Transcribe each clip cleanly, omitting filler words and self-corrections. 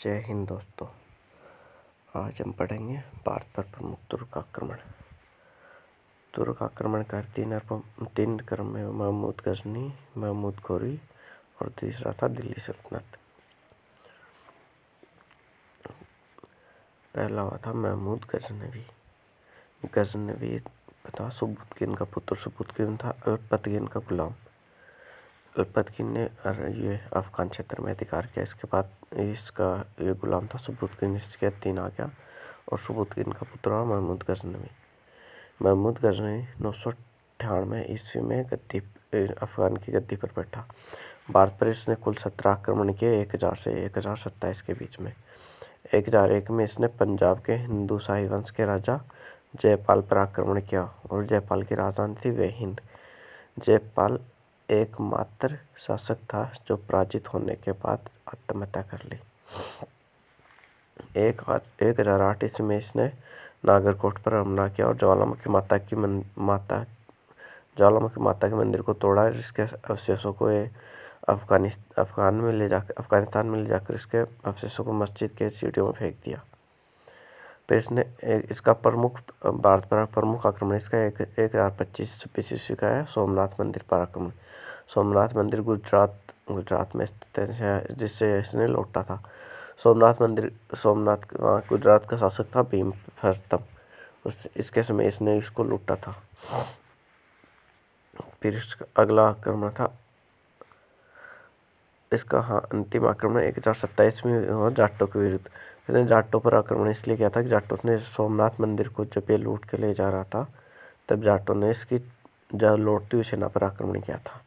जय हिंद दोस्तों। आज हम पढ़ेंगे भारत पर प्रमुख तुर्क आक्रमण। तुर्क आक्रमण का तीन क्रम में महमूद गजनी, महमूद घोरी और तीसरा था दिल्ली सल्तनत। पहला हुआ था महमूद गजनवी। गजनवी था सुबुतगिन का पुत्र। सुबुतगिन था अल्पतगिन का गुलाम। अल्पतगिन ने ये अफगान क्षेत्र में अधिकार किया। इसके बाद इसका ये गुलाम था सुबुतगिन, इसके 3 आ गया और सुबुतगिन का पुत्र हुआ महमूद गजनवी। महमूद गजनवी 998 ईस्वी में अफगान की गद्दी पर बैठा। भारत पर इसने कुल 17 आक्रमण किए, 1000 से 1027 के बीच में। 1001 में इसने पंजाब के हिंदू शाही वंश के राजा जयपाल पर आक्रमण किया और जयपाल की राजधानी थी वे हिंद। जयपाल एकमात्र शासक था जो पराजित होने के बाद आत्महत्या कर ली। 1008 ईस्वी में इसने नागरकोट पर हमला किया और ज्वालामुखी माता के मंदिर को तोड़ा। इसके अवशेषों को अफगानिस्तान में ले जाकर इसके अवशेषों को मस्जिद के सीढ़ियों में फेंक दिया। फिर इसने इसका भारत पर प्रमुख आक्रमण इसका 1025 ईस्वी का है सोमनाथ मंदिर पर आक्रमण। सोमनाथ मंदिर गुजरात में स्थित है, जिससे इसने लौटा था। गुजरात का शासक था भीम प्रथम। इसके समय इसने इसको लूटा था। फिर इसका अगला आक्रमण था अंतिम आक्रमण 1027 में हुआ जाटों के विरुद्ध। इसने जाटों पर आक्रमण इसलिए किया था कि जाटों ने सोमनाथ मंदिर को जब ये लूट के ले जा रहा था, तब जाटों ने इसकी लौटती हुई सेना पर आक्रमण किया था।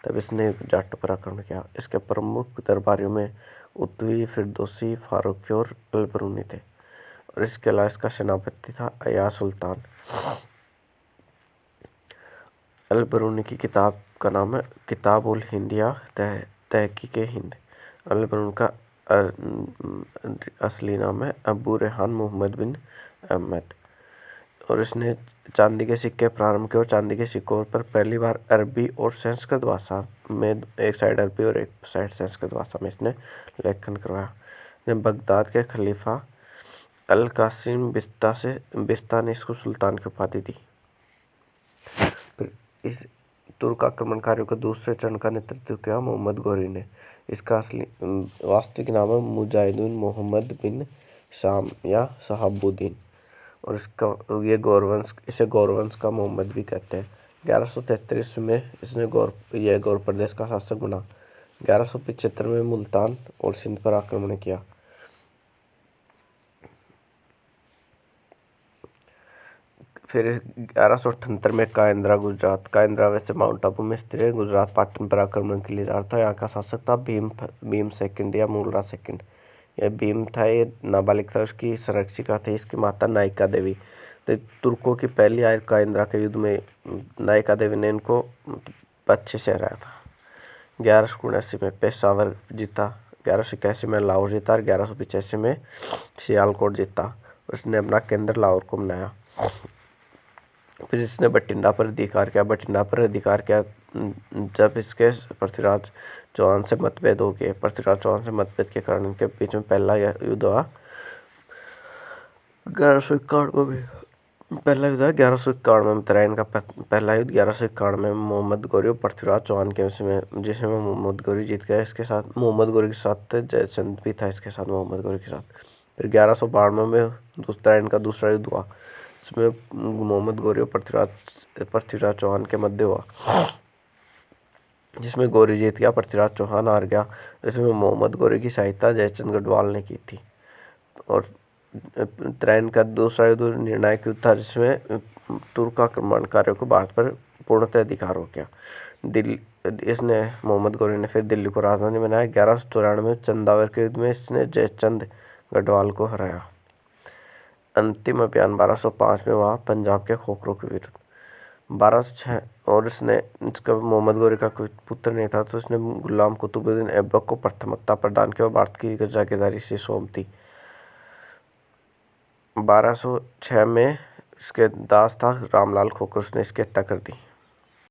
तब इसने जाटों पर आक्रमण किया। इसके प्रमुख दरबारियों में उदवी, फिरदौसी, फारूकी और अलबरूनी थे और इसके अलावा इसका सेनापति था अयाज सुल्तान। अलबरूनी की किताब का नाम है किताब उल हिंद या तहकीके हिंद। अलबरून का असली नाम है अबू रेहान मोहम्मद बिन अहमद और इसने चांदी के सिक्के प्रारंभ किए और चांदी के सिक्कों पर पहली बार अरबी और संस्कृत भाषा में, एक साइड अरबी और एक साइड संस्कृत भाषा में इसने लेखन करवाया। इसने बगदाद के खलीफा अल कासिम बिस्ता ने इसको सुल्तान की उपाधि दी। फिर इस तुर्क आक्रमणकारियों के दूसरे चरण का नेतृत्व किया मोहम्मद घोरी ने। इसका असली वास्तविक नाम है मुजाहिदुन मोहम्मद बिन शाम या शहाबुद्दीन और इसे गौरवंश का मोहम्मद भी कहते हैं। 1133 में इसने गौर प्रदेश का शासक बना। 1175 में मुल्तान और सिंध पर आक्रमण किया। फिर 1178 में कायंद्रा वैसे माउंट आबू में स्थित है। गुजरात पाटन पर आक्रमण के लिए जा रहा था। यहाँ का शासक था भीम सेकंड या मूलराज सेकंड। यह भीम था, ये नाबालिग था, उसकी संरक्षिका थी इसकी माता नायिका देवी। तो तुर्कों की पहली आय कायंद्रा के युद्ध में नायिका देवी ने इनको अच्छे से हराया था। 1179 में पेशावर जीता, 1181 में लाहौर जीता और 1185 में सियालकोट जीता। उसने अपना केंद्र लाहौर को बनाया। फिर इसने बठिंडा पर अधिकार किया। जब इसके पृथ्वीराज चौहान से मतभेद हो गए। पृथ्वीराज चौहान से मतभेद के कारण इनके बीच में पहला युद्ध हुआ 1191 में। 1191 में तराइन का पहला युद्ध 1191 में मोहम्मद घोरी और पृथ्वीराज चौहान के उसमें, जिसमें मोहम्मद घोरी जीत गया। इसके साथ मोहम्मद घोरी के साथ जयचंद भी था इसके साथ मोहम्मद घोरी के साथ। फिर 1192 में तराइन का दूसरा युद्ध हुआ। इसमें मोहम्मद घोरी और पृथ्वीराज चौहान के मध्य हुआ, जिसमें घोरी जीत गया, पृथ्वीराज चौहान हार गया। इसमें मोहम्मद घोरी की सहायता जयचंद गढ़वाल ने की थी। और तराइन का दूसरा युद्ध निर्णायक युद्ध था, जिसमें तुर्क आक्रमणकारियों को भारत पर पूर्णतः अधिकार हो गया। इसने मोहम्मद घोरी ने फिर दिल्ली को राजधानी बनाया। 1194 में चंदावर के युद्ध में इसने जयचंद गढ़वाल को हराया। अंतिम अभियान 1205 में हुआ पंजाब के खोखरों के विरुद्ध। 1206 और इसका मोहम्मद घोरी का कोई पुत्र नहीं था, तो इसने गुलाम कुतुबुद्दीन ऐबक को प्रथमता प्रदान किया और भारत की जागीरदारी से सौंप दी। 1206 में इसके दास था रामलाल खोखर, उसने इसकी हत्या कर दी।